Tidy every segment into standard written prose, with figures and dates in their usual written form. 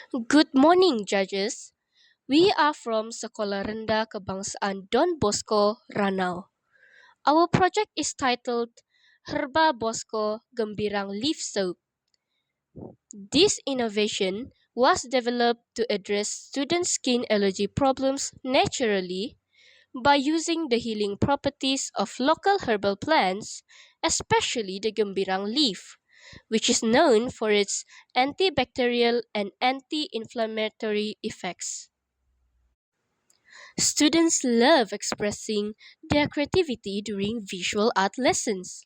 Good morning, judges. We are from Sekolah Rendah Kebangsaan Don Bosco, Ranau. Our project is titled Herba Bosco Gembirang Leaf Soap. This innovation was developed to address students' skin allergy problems naturally by using the healing properties of local herbal plants, especially the gembirang leaf, which is known for its antibacterial and anti-inflammatory effects. Students love expressing their creativity during visual art lessons.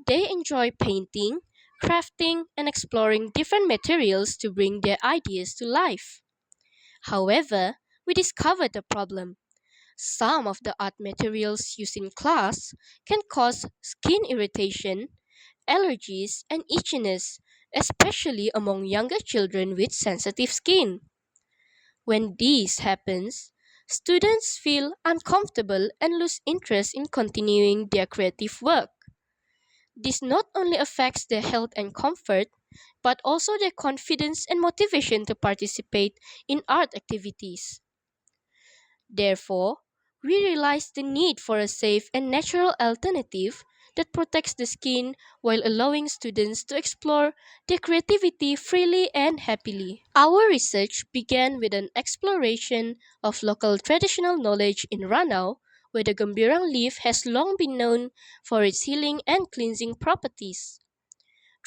They enjoy painting, crafting, and exploring different materials to bring their ideas to life. However, we discovered a problem. Some of the art materials used in class can cause skin irritation, allergies, and itchiness, especially among younger children with sensitive skin. When this happens, students feel uncomfortable and lose interest in continuing their creative work. This not only affects their health and comfort, but also their confidence and motivation to participate in art activities. Therefore, we realize the need for a safe and natural alternative that protects the skin while allowing students to explore their creativity freely and happily. Our research began with an exploration of local traditional knowledge in Ranau, where the gembirang leaf has long been known for its healing and cleansing properties.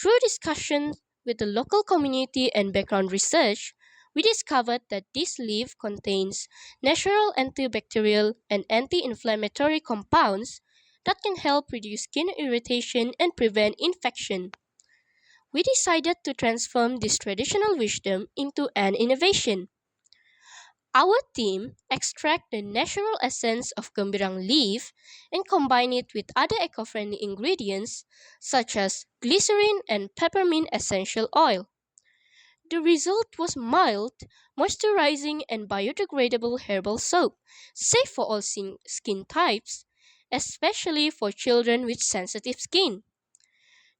Through discussions with the local community and background research, we discovered that this leaf contains natural antibacterial and anti-inflammatory compounds that can help reduce skin irritation and prevent infection. We decided to transform this traditional wisdom into an innovation. Our team extract the natural essence of gembirang leaf and combine it with other eco-friendly ingredients such as glycerin and peppermint essential oil. The result was mild, moisturizing, and biodegradable herbal soap, safe for all skin types, especially for children with sensitive skin.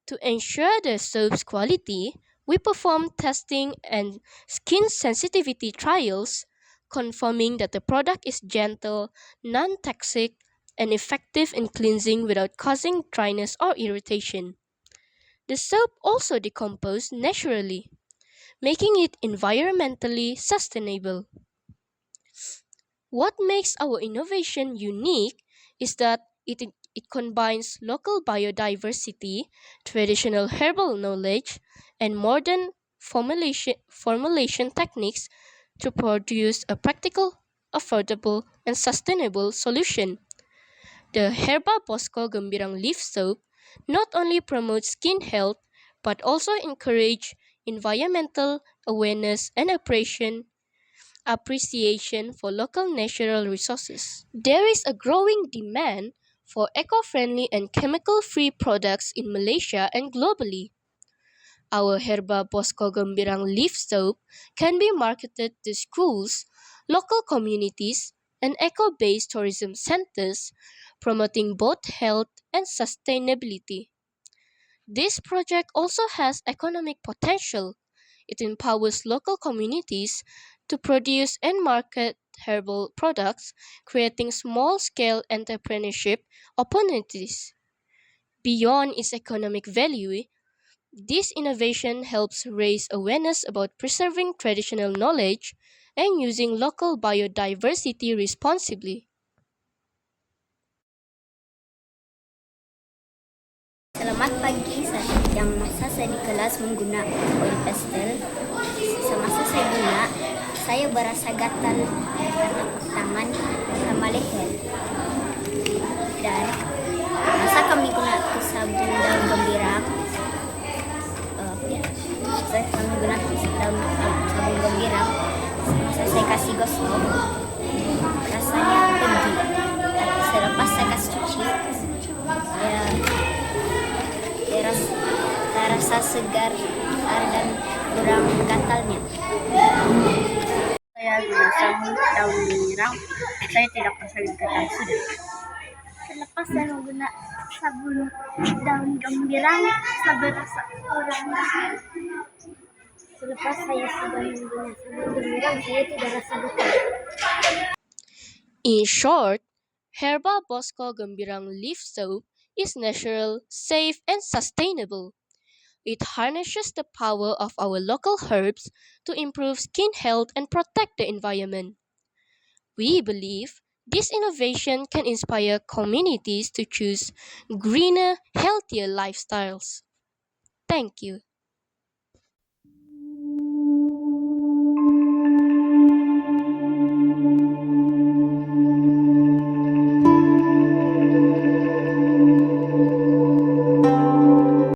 To ensure the soap's quality, we performed testing and skin sensitivity trials, confirming that the product is gentle, non-toxic, and effective in cleansing without causing dryness or irritation. The soap also decomposed naturally, making it environmentally sustainable. What makes our innovation unique is that it combines local biodiversity, traditional herbal knowledge, and modern formulation techniques to produce a practical, affordable, and sustainable solution. The Herba Bosco Gembirang leaf soap not only promotes skin health but also encourage environmental awareness and appreciation for local natural resources. There is a growing demand for eco-friendly and chemical-free products in Malaysia and globally. Our Herba Bosco Gembirang leaf soap can be marketed to schools, local communities, and eco-based tourism centers, promoting both health and sustainability. This project also has economic potential. It empowers local communities to produce and market herbal products, creating small scale entrepreneurship opportunities. Beyond its economic value, this innovation helps raise awareness about preserving traditional knowledge and using local biodiversity responsibly. Selamat pagi, yang masa saya di kelas mengguna oil pastel. Semasa saya guna, saya berasa gatal di telapak tangan sama leher. Dan masa kami guna sabun daun gembirang, kami guna sabun gembirang. Masa saya kasih gosok, rasanya pedih. Tapi selepas saya kasih cuci, rasa segar dan kurang gatalnya. Saya guna sabun daun gembirang, saya tidak merasa gatal sudah. Selepas saya menggunakan sabun daun gembirang, saya berasa kurang Selepas saya sudah menggunakan sabun gemilang, saya tidak rasa getah. In short, Herbal Bosco Gembirang leaf soap is natural, safe, and sustainable. It harnesses the power of our local herbs to improve skin health and protect the environment. We believe this innovation can inspire communities to choose greener, healthier lifestyles. Thank you.